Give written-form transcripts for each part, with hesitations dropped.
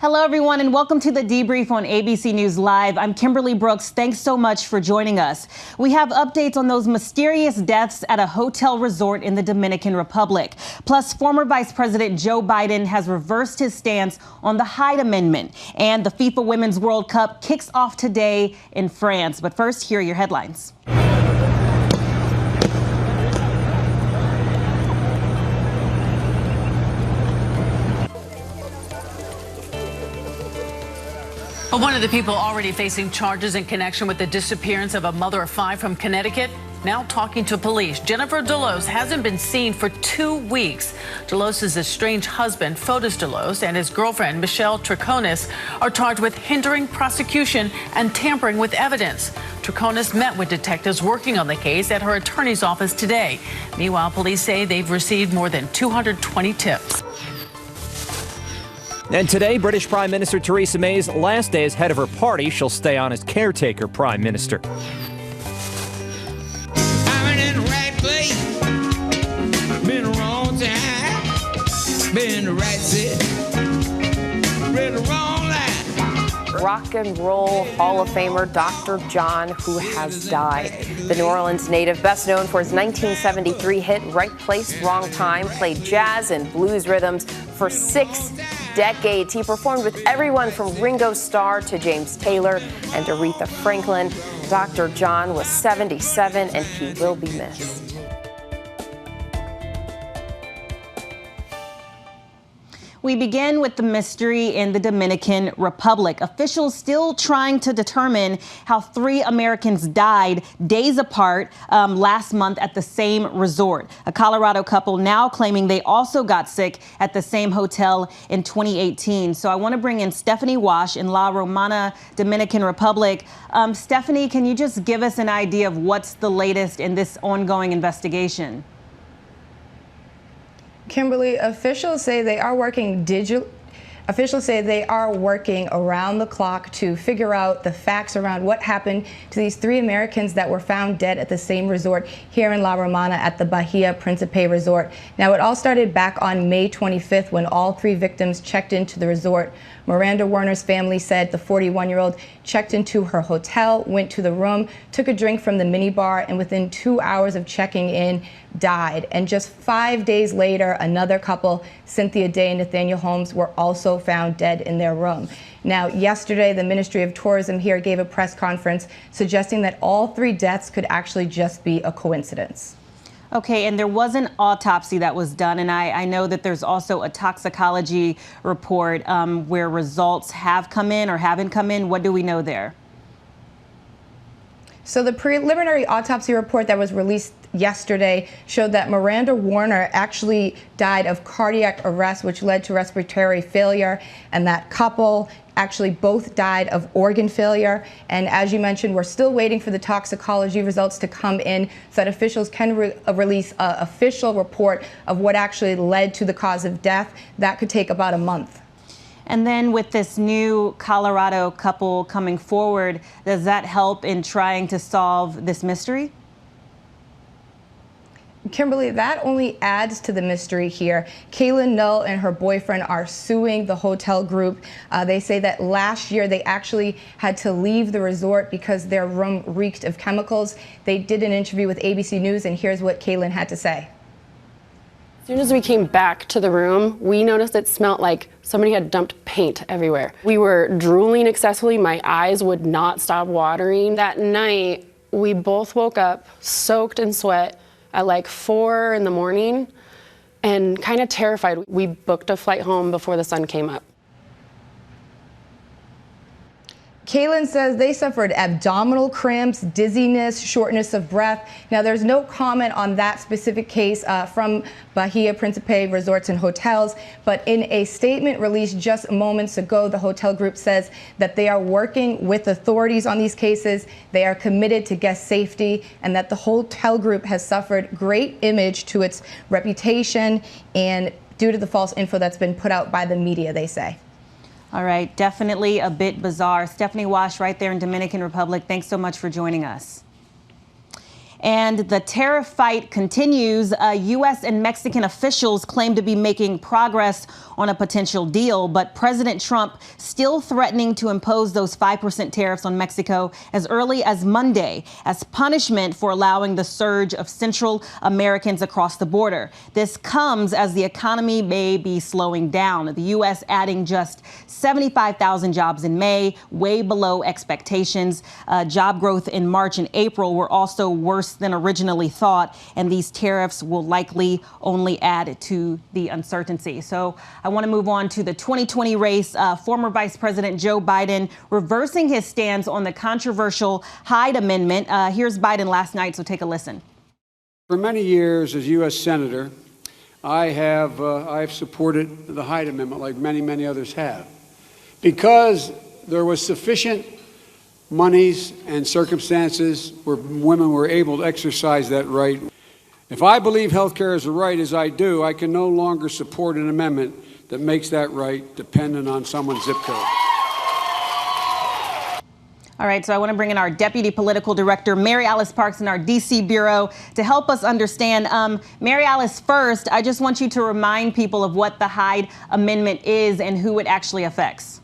Hello, everyone, and welcome to the Debrief on ABC News Live. I'm Kimberly Brooks. Thanks so much for joining us. We have updates on those mysterious deaths at a hotel resort in the Dominican Republic. Plus, former Vice President Joe Biden has reversed his stance on the Hyde Amendment. And the FIFA Women's World Cup kicks off today in France. But first, here are your headlines. Well, one of the people already facing charges in connection with the disappearance of a mother of 5 from Connecticut now talking to police. Jennifer Delos hasn't been seen for 2 weeks. Delos' estranged husband, Fotis Delos, and his girlfriend, Michelle Triconis, are charged with hindering prosecution and tampering with evidence. Triconis met with detectives working on the case at her attorney's office today. Meanwhile, police say they've received more than 220 tips. And today, British Prime Minister Theresa May's last day as head of her party. She'll stay on as caretaker prime minister. I'm in the right place, been the wrong time, been in the right city, been the wrong line. Rock and Roll Hall of Famer Dr. John, who has died. The New Orleans native, best known for his 1973 hit Right Place, Wrong Time, played jazz and blues rhythms for 6 decades. He performed with everyone from Ringo Starr to James Taylor and Aretha Franklin. Dr. John was 77 and he will be missed. We begin with the mystery in the Dominican Republic. Officials still trying to determine how 3 Americans died days apart last month at the same resort. A Colorado couple now claiming they also got sick at the same hotel in 2018. So I want to bring in Stephanie Wash in La Romana, Dominican Republic. Stephanie, can you just give us an idea of what's the latest in this ongoing investigation? Kimberly, officials say they are working around the clock to figure out the facts around what happened to these 3 Americans that were found dead at the same resort here in La Romana at the Bahia Principe Resort. Now, it all started back on May 25th when all 3 victims checked into the resort. Miranda Werner's family said the 41-year-old checked into her hotel, went to the room, took a drink from the minibar, and within 2 hours of checking in, died. And just 5 days later, another couple, Cynthia Day and Nathaniel Holmes, were also found dead in their room. Now, yesterday, the Ministry of Tourism here gave a press conference suggesting that all 3 deaths could actually just be a coincidence. Okay, and there was an autopsy that was done, and I know that there's also a toxicology report where results have come in or haven't come in. What do we know there? So the preliminary autopsy report that was released yesterday showed that Miranda Warner actually died of cardiac arrest, which led to respiratory failure, and that couple actually both died of organ failure. And as you mentioned, we're still waiting for the toxicology results to come in so that officials can release an official report of what actually led to the cause of death. That could take about a month. And then with this new Colorado couple coming forward, does that help in trying to solve this mystery? Kimberly, that only adds to the mystery here. Kaylin Null and her boyfriend are suing the hotel group. They say that last year they actually had to leave the resort because their room reeked of chemicals. They did an interview with ABC News, and here's what Kaylin had to say. As soon as we came back to the room, we noticed it smelled like somebody had dumped paint everywhere. We were drooling excessively. My eyes would not stop watering. That night, we both woke up soaked in sweat at like 4 in the morning and kind of terrified. We booked a flight home before the sun came up. Kaylin says they suffered abdominal cramps, dizziness, shortness of breath. Now, there's no comment on that specific case from Bahia Principe Resorts and Hotels, but in a statement released just moments ago, the hotel group says that they are working with authorities on these cases. They are committed to guest safety, and that the hotel group has suffered great image to its reputation and due to the false info that's been put out by the media, they say. All right, definitely a bit bizarre. Stephanie Wash right there in Dominican Republic. Thanks so much for joining us. And the tariff fight continues. U.S. and Mexican officials claim to be making progress on a potential deal, but President Trump still threatening to impose those 5% tariffs on Mexico as early as Monday as punishment for allowing the surge of Central Americans across the border. This comes as the economy may be slowing down. The U.S. adding just 75,000 jobs in May, way below expectations. Job growth in March and April were also worse than originally thought, and these tariffs will likely only add to the uncertainty. So I want to move on to the 2020 race. Former Vice President Joe Biden reversing his stance on the controversial Hyde Amendment. Here's Biden last night, so take a listen. For many years as U.S. Senator, I've supported the Hyde Amendment like many others have, because there was sufficient monies and circumstances where women were able to exercise that right. If I believe health care is a right, as I do, I can no longer support an amendment that makes that right dependent on someone's zip code. All right, so I want to bring in our Deputy Political Director, Mary Alice Parks, in our D.C. Bureau to help us understand. Mary Alice, first, I just want you to remind people of what the Hyde Amendment is and who it actually affects.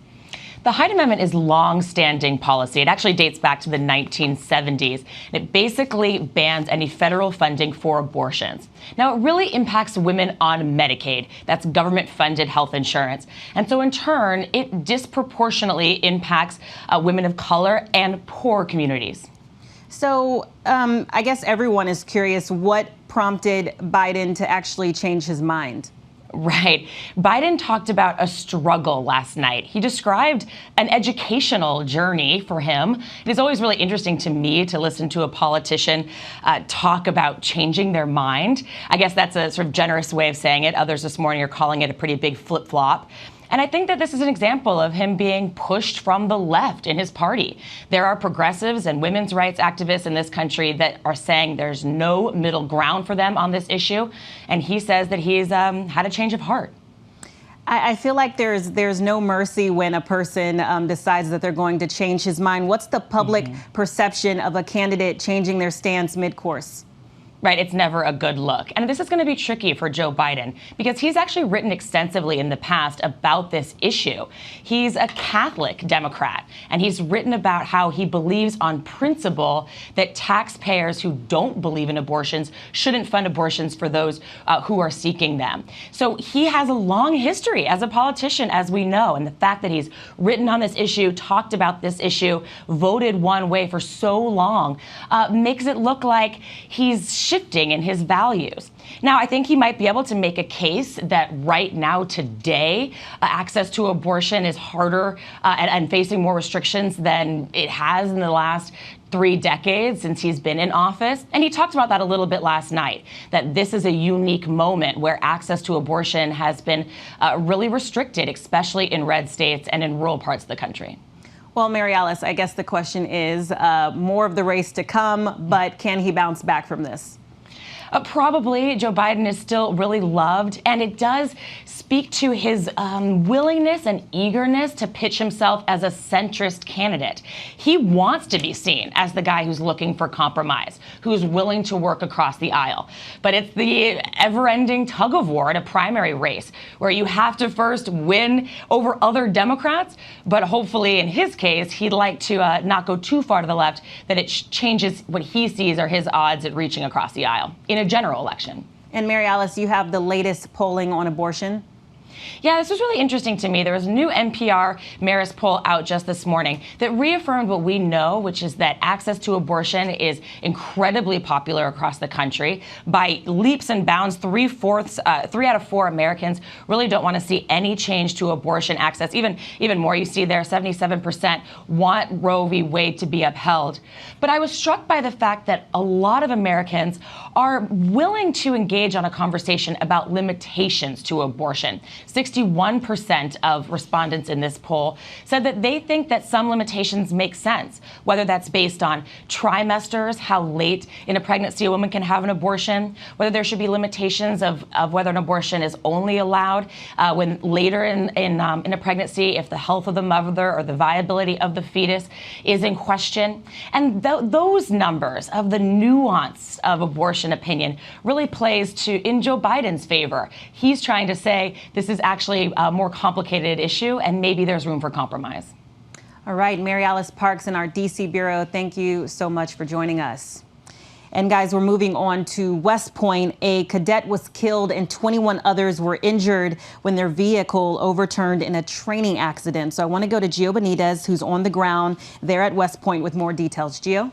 The Hyde Amendment is long-standing policy. It actually dates back to the 1970s. It basically bans any federal funding for abortions. Now, it really impacts women on Medicaid. That's government-funded health insurance. And so, in turn, it disproportionately impacts women of color and poor communities. So I guess everyone is curious what prompted Biden to actually change his mind. Right. Biden talked about a struggle last night. He described an educational journey for him. It is always really interesting to me to listen to a politician talk about changing their mind. I guess that's a sort of generous way of saying it. Others this morning are calling it a pretty big flip-flop. And I think that this is an example of him being pushed from the left in his party. There are progressives and women's rights activists in this country that are saying there's no middle ground for them on this issue. And he says that he's had a change of heart. I feel like there's no mercy when a person decides that they're going to change his mind. What's the public perception of a candidate changing their stance mid-course? Right, it's never a good look. And this is going to be tricky for Joe Biden because he's actually written extensively in the past about this issue. He's a Catholic Democrat, and he's written about how he believes on principle that taxpayers who don't believe in abortions shouldn't fund abortions for those who are seeking them. So he has a long history as a politician, as we know, and the fact that he's written on this issue, talked about this issue, voted one way for so long makes it look like he's shifting in his values. Now, I think he might be able to make a case that right now, today, access to abortion is harder and facing more restrictions than it has in the last 3 decades since he's been in office. And he talked about that a little bit last night, that this is a unique moment where access to abortion has been really restricted, especially in red states and in rural parts of the country. Well, Mary Alice, I guess the question is more of the race to come, but can he bounce back from this? Probably. Joe Biden is still really loved, and it does speak to his willingness and eagerness to pitch himself as a centrist candidate. He wants to be seen as the guy who's looking for compromise, who's willing to work across the aisle. But it's the ever-ending tug of war in a primary race where you have to first win over other Democrats, but hopefully in his case, he'd like to not go too far to the left, that it changes what he sees are his odds at reaching across the aisle in a general election. And Mary Alice, you have the latest polling on abortion. Yeah, this was really interesting to me. There was a new NPR Marist poll out just this morning that reaffirmed what we know, which is that access to abortion is incredibly popular across the country. By leaps and bounds, 3 out of 4 Americans really don't want to see any change to abortion access. Even more, you see there, 77% want Roe v. Wade to be upheld. But I was struck by the fact that a lot of Americans are willing to engage on a conversation about limitations to abortion. 61% of respondents in this poll said that they think that some limitations make sense, whether that's based on trimesters, how late in a pregnancy a woman can have an abortion, whether there should be limitations of whether an abortion is only allowed when later in a pregnancy, if the health of the mother or the viability of the fetus is in question. And those numbers of the nuance of abortion opinion really plays in Joe Biden's favor. He's trying to say this is actually a more complicated issue and maybe there's room for compromise. All right, Mary Alice Parks in our D.C. Bureau, thank you so much for joining us. And guys, we're moving on to West Point. A cadet was killed and 21 others were injured when their vehicle overturned in a training accident. So I want to go to Gio Benitez, who's on the ground there at West Point with more details. Gio?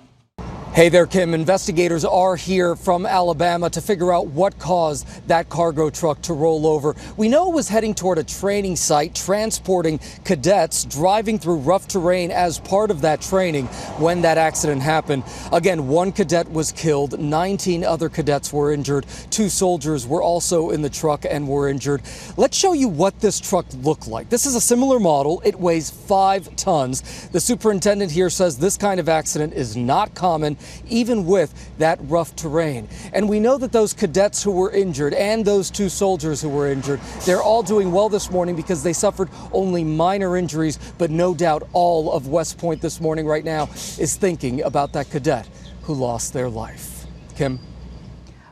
Hey there, Kim. Investigators are here from Alabama to figure out what caused that cargo truck to roll over. We know it was heading toward a training site, transporting cadets, driving through rough terrain as part of that training when that accident happened. Again, one cadet was killed, 19 other cadets were injured. 2 soldiers were also in the truck and were injured. Let's show you what this truck looked like. This is a similar model. It weighs 5 tons. The superintendent here says this kind of accident is not common, even with that rough terrain. And we know that those cadets who were injured and those 2 soldiers who were injured, they're all doing well this morning because they suffered only minor injuries. But no doubt all of West Point this morning right now is thinking about that cadet who lost their life. Kim?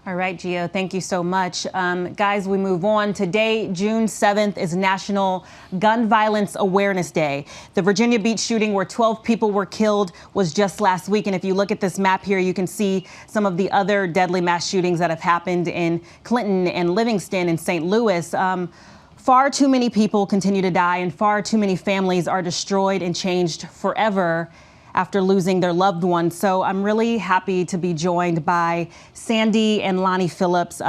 All right, Gio, thank you so much. Guys, we move on. Today, June 7th, is National Gun Violence Awareness Day. The Virginia Beach shooting where 12 people were killed was just last week. And if you look at this map here, you can see some of the other deadly mass shootings that have happened in Clinton and Livingston and St. Louis. Far too many people continue to die and far too many families are destroyed and changed forever after losing their loved ones. So I'm really happy to be joined by Sandy and Lonnie Phillips.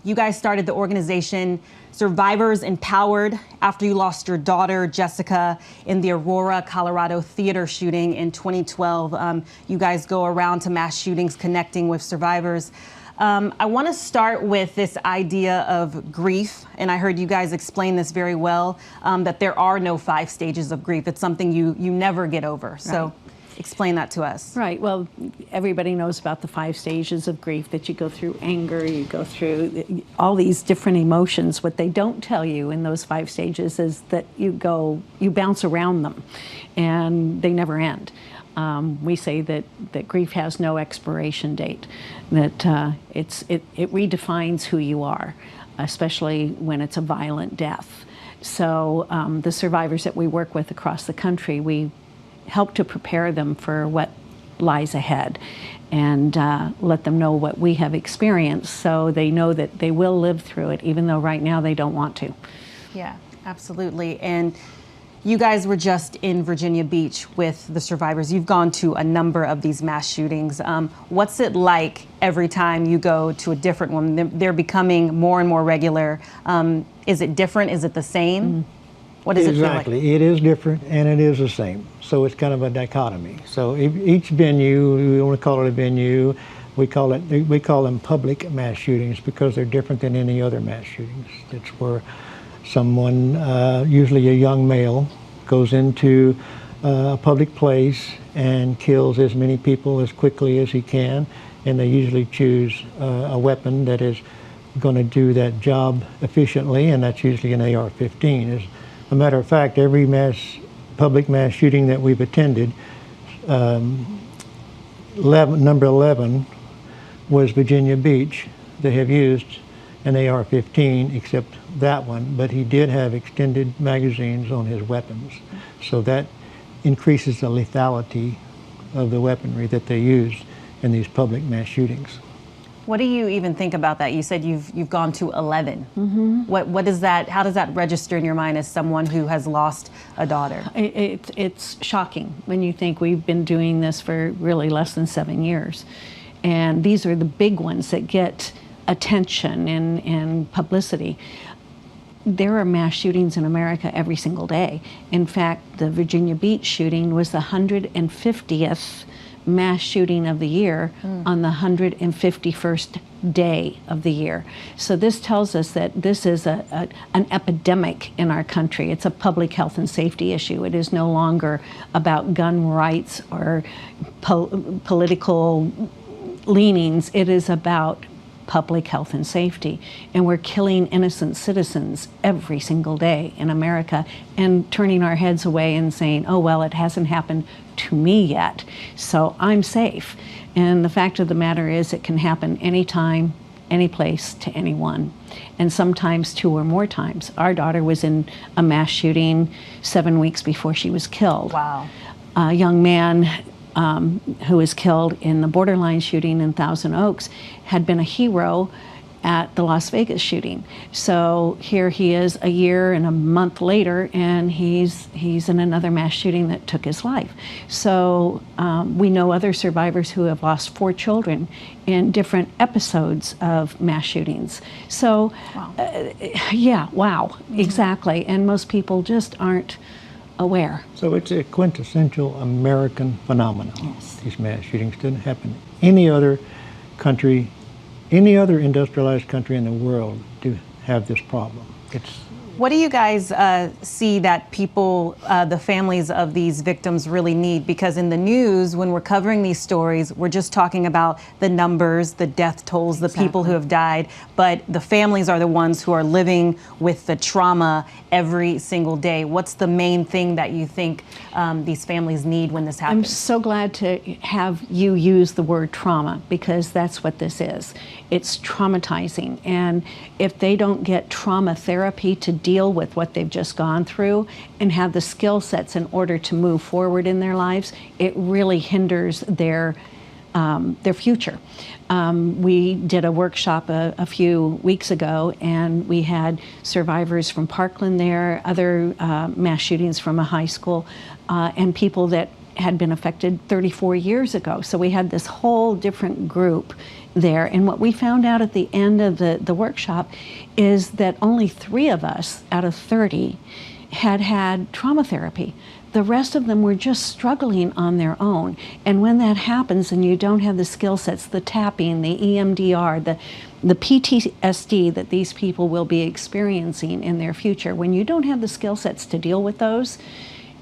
You guys started the organization Survivors Empowered after you lost your daughter, Jessica, in the Aurora, Colorado theater shooting in 2012. You guys go around to mass shootings connecting with survivors. I want to start with this idea of grief, and I heard you guys explain this very well, that there are no 5 stages of grief. It's something you never get over. Right. So explain that to us. Right. Well, everybody knows about the 5 stages of grief, that you go through anger, you go through all these different emotions. What they don't tell you in those 5 stages is that you bounce around them and they never end. We say that grief has no expiration date, that it redefines who you are, especially when it's a violent death. So the survivors that we work with across the country, we help to prepare them for what lies ahead and let them know what we have experienced so they know that they will live through it, even though right now they don't want to. Yeah, absolutely. And you guys were just in Virginia Beach with the survivors. You've gone to a number of these mass shootings. What's it like every time you go to a different one? They're becoming more and more regular. Is it different? Is it the same? Mm-hmm. What does it feel like? Exactly. It is different and it is the same. So it's kind of a dichotomy. So each venue, we want to call it a venue, we call them public mass shootings because they're different than any other mass shootings. It's where someone, usually a young male, goes into a public place and kills as many people as quickly as he can, and they usually choose a weapon that is going to do that job efficiently, and that's usually an AR-15. As a matter of fact, every public mass shooting that we've attended, number 11 was Virginia Beach. They have used an AR-15 except that one, but he did have extended magazines on his weapons. So that increases the lethality of the weaponry that they use in these public mass shootings. What do you even think about that? You said you've gone to 11. Mm-hmm. What is that? How does that register in your mind as someone who has lost a daughter? It's shocking when you think we've been doing this for really less than 7 years. And these are the big ones that get attention and publicity. There are mass shootings in America every single day. In fact, the Virginia Beach shooting was the 150th mass shooting of the year on the 151st day of the year. So this tells us that this is an epidemic in our country. It's a public health and safety issue. It is no longer about gun rights or political leanings. It is about public health and safety. And we're killing innocent citizens every single day in America and turning our heads away and saying, oh, well, it hasn't happened to me yet, so I'm safe. And the fact of the matter is it can happen anytime, any place, to anyone. And sometimes 2 or more times. Our daughter was in a mass shooting 7 weeks before she was killed. Wow. A young man who was killed in the borderline shooting in Thousand Oaks had been a hero at the Las Vegas shooting. So here he is a year and a month later, and he's in another mass shooting that took his life. So we know other survivors who have lost 4 children in different episodes of mass shootings. So exactly. And most people just aren't aware. So it's a quintessential American phenomenon. Yes. These mass shootings didn't happen in any other country, any other industrialized country in the world to have this problem. What do you guys see that people, the families of these victims really need? Because in the news, when we're covering these stories, we're just talking about the numbers, the death tolls, the people who have died, but the families are the ones who are living with the trauma every single day. What's the main thing that you think these families need when this happens? I'm so glad to have you use the word trauma, because that's what this is. It's traumatizing. And if they don't get trauma therapy to deal with what they've just gone through and have the skill sets in order to move forward in their lives, it really hinders their future. We did a workshop a few weeks ago, and we had survivors from Parkland there, other mass shootings from a high school, and people that had been affected 34 years ago. So we had this whole different group there. And what we found out at the end of the workshop is that only 3 of us out of 30 had had trauma therapy. The rest of them were just struggling on their own. And when that happens and you don't have the skill sets, the tapping, the EMDR, the PTSD that these people will be experiencing in their future, when you don't have the skill sets to deal with those,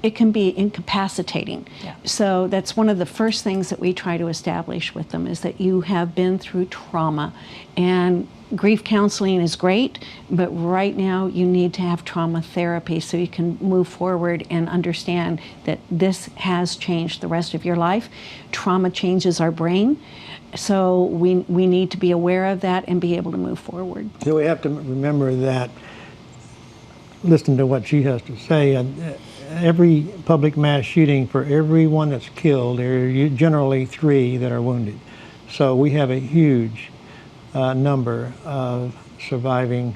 it can be incapacitating. Yeah. So that's one of the first things that we try to establish with them, is that you have been through trauma. And grief counseling is great, but right now you need to have trauma therapy so you can move forward and understand that this has changed the rest of your life. Trauma changes our brain, so we need to be aware of that and be able to move forward. So we have to remember that, listen to what she has to say, every public mass shooting, for every one that's killed, there are generally 3 that are wounded. So we have a huge number of surviving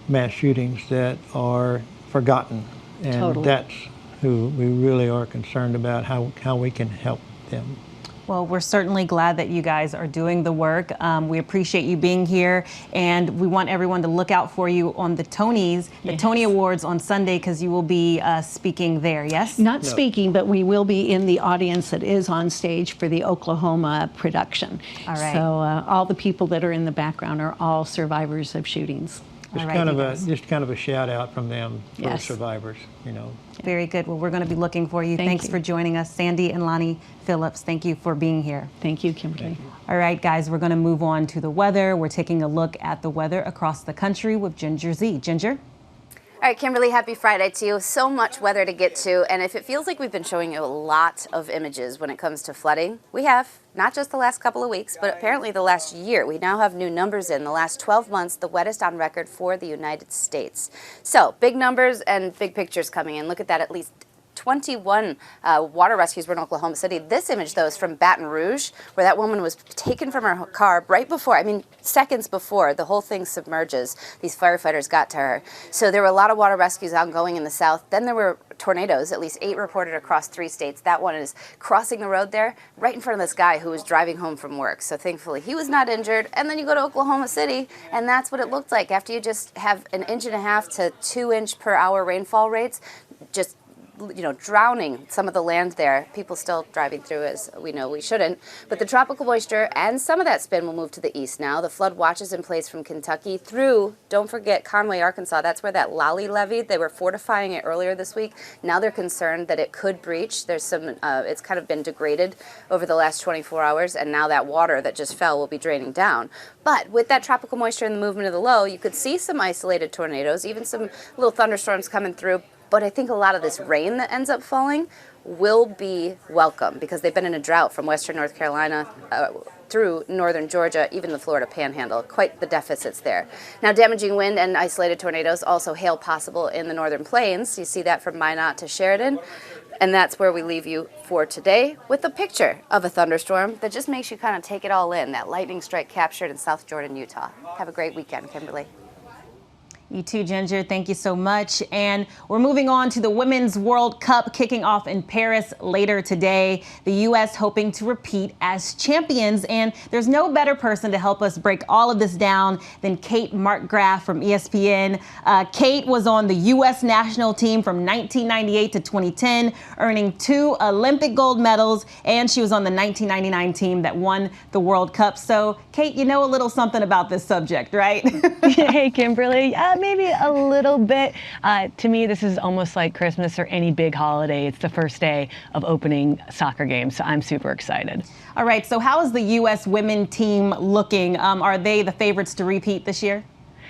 mass shootings that are forgotten. And Totally. That's who we really are concerned about, how we can help them. Well, we're certainly glad that you guys are doing the work. We appreciate you being here, and we want everyone to look out for you on the Tonys, the Tony Awards on Sunday, because you will be speaking there, yes? Not speaking, but we will be in the audience that is on stage for the Oklahoma production. All right. So all the people that are in the background are all survivors of shootings. Just kind of a shout out from them for survivors, you know. Very good. Well, we're going to be looking for you. Thanks for joining us. Sandy and Lonnie Phillips, thank you for being here. Thank you, Kimberly. Thank you. All right, guys, we're going to move on to the weather. We're taking a look at the weather across the country with Ginger Z. Ginger? All right, Kimberly, happy Friday to you. So much weather to get to, and if it feels like we've been showing you a lot of images when it comes to flooding, we have, not just the last couple of weeks, but apparently the last year. We now have new numbers in the last 12 months, the wettest on record for the United States. So, big numbers and big pictures coming in. Look at that, at least 21 water rescues were in Oklahoma City. This image, though, is from Baton Rouge, where that woman was taken from her car right before, seconds before the whole thing submerges. These firefighters got to her. So there were a lot of water rescues ongoing in the south. Then there were tornadoes, at least 8 reported across 3 states. That one is crossing the road there, right in front of this guy who was driving home from work. So thankfully he was not injured. And then you go to Oklahoma City, and that's what it looked like after you just have an 1.5 to 2 inch per hour rainfall rates. Just drowning some of the land there. People still driving through, as we know we shouldn't. But the tropical moisture and some of that spin will move to the east now. The flood watch is in place from Kentucky through, don't forget, Conway, Arkansas. That's where that Lolly levee, they were fortifying it earlier this week. Now they're concerned that it could breach. There's some, it's kind of been degraded over the last 24 hours, and now that water that just fell will be draining down. But with that tropical moisture and the movement of the low, you could see some isolated tornadoes, even some little thunderstorms coming through. But I think a lot of this rain that ends up falling will be welcome because they've been in a drought from western North Carolina through northern Georgia, even the Florida Panhandle. Quite the deficits there. Now, damaging wind and isolated tornadoes, also hail possible in the northern plains. You see that from Minot to Sheridan. And that's where we leave you for today with a picture of a thunderstorm that just makes you kind of take it all in. That lightning strike captured in South Jordan, Utah. Have a great weekend, Kimberly. You too, Ginger. Thank you so much. And we're moving on to the Women's World Cup kicking off in Paris later today. The U.S. hoping to repeat as champions. And there's no better person to help us break all of this down than Kate Markgraf from ESPN. Kate was on the U.S. national team from 1998 to 2010, earning 2 Olympic gold medals. And she was on the 1999 team that won the World Cup. So, Kate, you know a little something about this subject, right? Hey, Kimberly. Maybe a little bit. To me, this is almost like Christmas or any big holiday. It's the first day of opening soccer games, so I'm super excited. All right, so how is the U.S. women team looking? Are they the favorites to repeat this year?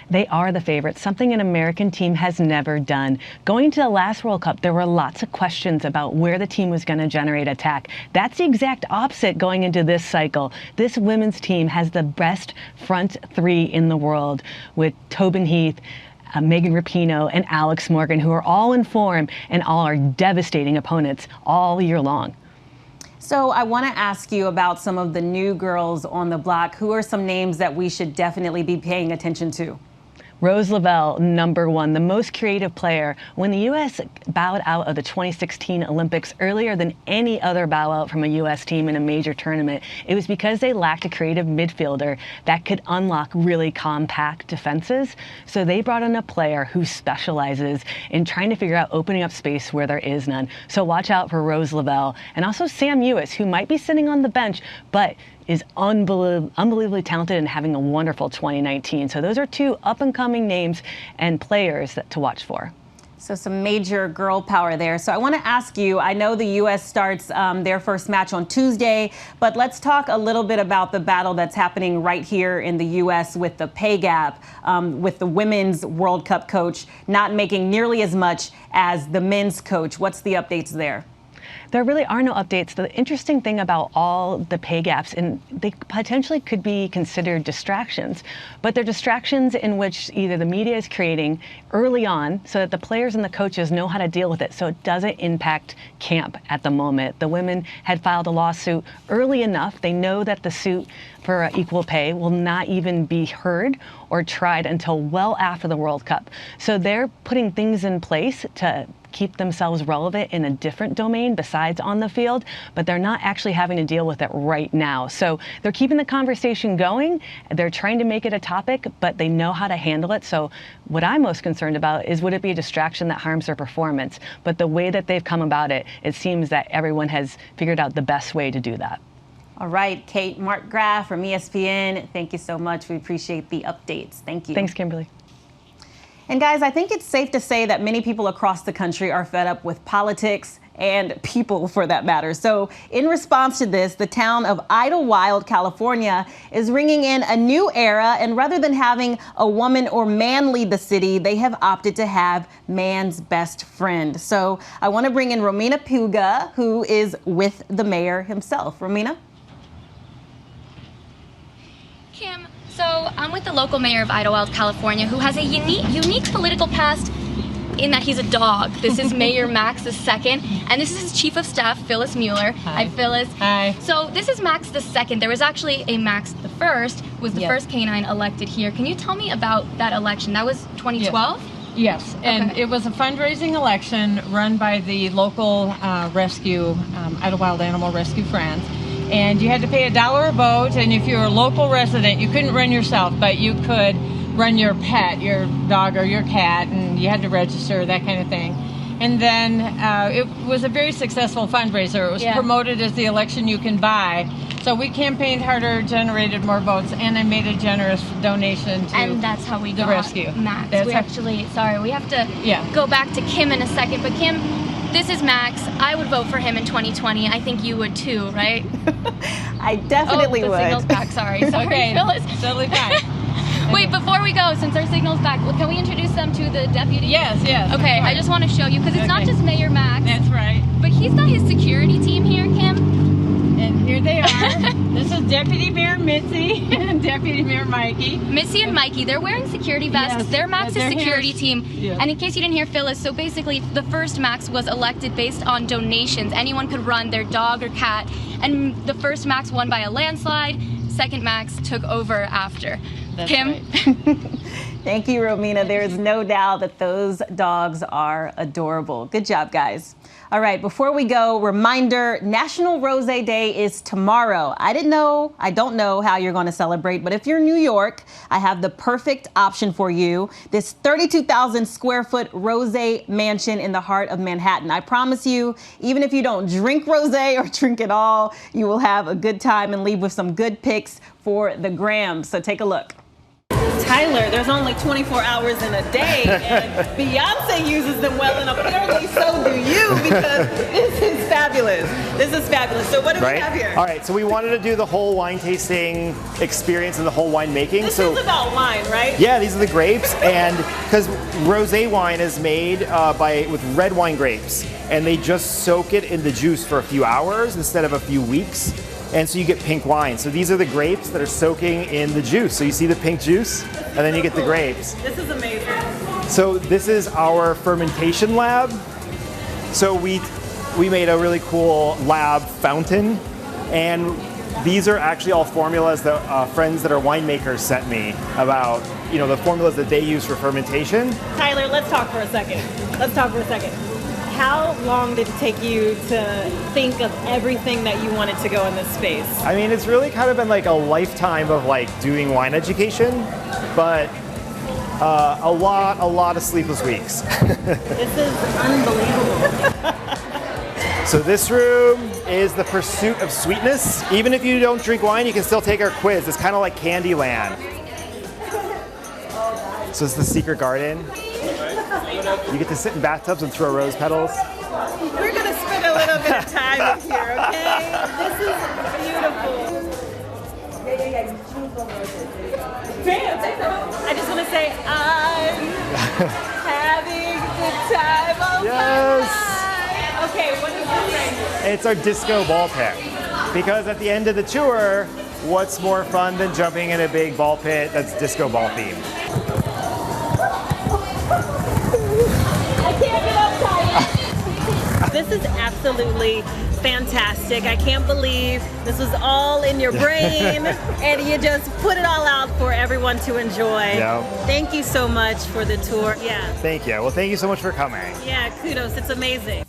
They are the favorites, something an American team has never done. Going to the last World Cup, there were lots of questions about where the team was going to generate attack. That's the exact opposite going into this cycle. This women's team has the best front three in the world with Tobin Heath, Megan Rapinoe, and Alex Morgan, who are all in form and all are devastating opponents all year long. So I want to ask you about some of the new girls on the block. Who are some names that we should definitely be paying attention to? Rose Lavelle, #1, the most creative player. When the U.S. bowed out of the 2016 Olympics earlier than any other bow out from a U.S. team in a major tournament, it was because they lacked a creative midfielder that could unlock really compact defenses. So they brought in a player who specializes in trying to figure out opening up space where there is none. So watch out for Rose Lavelle and also Sam Ewis, who might be sitting on the bench, but is unbelievably talented and having a wonderful 2019. So those are 2 up-and-coming names and players to watch for. So some major girl power there. So I want to ask you, I know the U.S. starts their first match on Tuesday, but let's talk a little bit about the battle that's happening right here in the U.S. with the pay gap, with the Women's World Cup coach not making nearly as much as the men's coach. What's the updates there? There really are no updates. The interesting thing about all the pay gaps, and they potentially could be considered distractions, but they're distractions in which either the media is creating early on so that the players and the coaches know how to deal with it so it doesn't impact camp at the moment. The women had filed a lawsuit early enough. They know that the suit for equal pay will not even be heard or tried until well after the World Cup. So they're putting things in place to keep themselves relevant in a different domain besides on the field, but they're not actually having to deal with it right now. So they're keeping the conversation going. They're trying to make it a topic, but they know how to handle it. So what I'm most concerned about is, would it be a distraction that harms their performance? But the way that they've come about it, it seems that everyone has figured out the best way to do that. All right, Kate Markgraf from ESPN, thank you so much. We appreciate the updates. Thank you. Thanks, Kimberly. And guys, I think it's safe to say that many people across the country are fed up with politics and people, for that matter. So in response to this, the town of Idlewild, California is ringing in a new era. And rather than having a woman or man lead the city, they have opted to have man's best friend. So I want to bring in Romina Puga, who is with the mayor himself. Romina? Kim, so I'm with the local mayor of Idlewild, California, who has a unique political past in that he's a dog. This is Mayor Max II, and this is his chief of staff, Phyllis Mueller. Hi, Phyllis. Hi. So this is Max II. There was actually a Max I, who was the first canine elected here. Can you tell me about that election? That was 2012? Yes, and it was a fundraising election run by the local rescue, Idlewild Animal Rescue Friends. And you had to pay $1 a vote, and if you were a local resident, you couldn't run yourself, but you could run your pet, your dog or your cat, and you had to register, that kind of thing. And then it was a very successful fundraiser. It was promoted as the election you can buy. So we campaigned harder, generated more votes, and I made a generous donation to and that's how we the got rescue. Max. That's We how- actually, sorry, we have to go back to Kim in a second. But Kim, this is Max. I would vote for him in 2020. I think you would too, right? I definitely the would. signal's back. Sorry, Okay, Phyllis. totally fine. Wait, before we go, since our signal's back, can we introduce them to the deputy? Yes. Okay, I just want to show you, because it's not just Mayor Max. That's right. But he's got his security team here, Kim. And here they are. This is Deputy Mayor Mitzi and Deputy Mayor Mikey. Missy and Mikey, they're wearing security vests. Yes, They're Max's they're security here. team. Yes. And in case you didn't hear Phyllis, so basically the first Max was elected based on donations. Anyone could run their dog or cat. And the first Max won by a landslide. Second Max took over after. That's Kim? right. Thank you, Romina. There is no doubt that those dogs are adorable. Good job, guys. All right, before we go, reminder, National Rosé Day is tomorrow. I don't know how you're going to celebrate, but if you're in New York, I have the perfect option for you. This 32,000 square foot rosé mansion in the heart of Manhattan. I promise you, even if you don't drink rosé or drink it all, you will have a good time and leave with some good pics for the gram. So take a look. Tyler, there's only 24 hours in a day, and Beyonce uses them well, and apparently so do you, because this is fabulous. This is fabulous. So what do we have here? All right, so we wanted to do the whole wine tasting experience and the whole wine making. This is about wine, right? Yeah, these are the grapes, and because rosé wine is made with red wine grapes, and they just soak it in the juice for a few hours instead of a few weeks. And so you get pink wine. So these are the grapes that are soaking in the juice. So you see the pink juice, and then you get the grapes. This is amazing. So this is our fermentation lab. So we made a really cool lab fountain, and these are actually all formulas that friends that are winemakers sent me about, the formulas that they use for fermentation. Tyler, let's talk for a second. How long did it take you to think of everything that you wanted to go in this space? I mean, it's really kind of been like a lifetime of doing wine education, but a lot of sleepless weeks. This is unbelievable. So this room is the pursuit of sweetness. Even if you don't drink wine, you can still take our quiz. It's kind of like Candyland. So it's the secret garden. You get to sit in bathtubs and throw rose petals. We're going to spend a little bit of time in here, okay? This is beautiful. I just want to say I'm having the time of my life. Okay, what is this thing? It's our disco ball pit. Because at the end of the tour, what's more fun than jumping in a big ball pit that's disco ball themed? This is absolutely fantastic. I can't believe this was all in your brain and you just put it all out for everyone to enjoy. Yeah. Thank you so much for the tour. Yeah. Thank you. Well, thank you so much for coming. Yeah, kudos. It's amazing.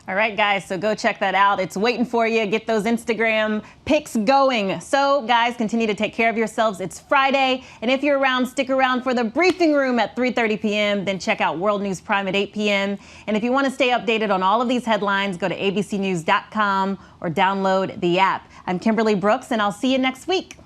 All right, guys, so go check that out. It's waiting for you. Get those Instagram pics going. So, guys, continue to take care of yourselves. It's Friday, and if you're around, stick around for the briefing room at 3:30 p.m. Then check out World News Prime at 8 p.m. And if you want to stay updated on all of these headlines, go to abcnews.com or download the app. I'm Kimberly Brooks, and I'll see you next week.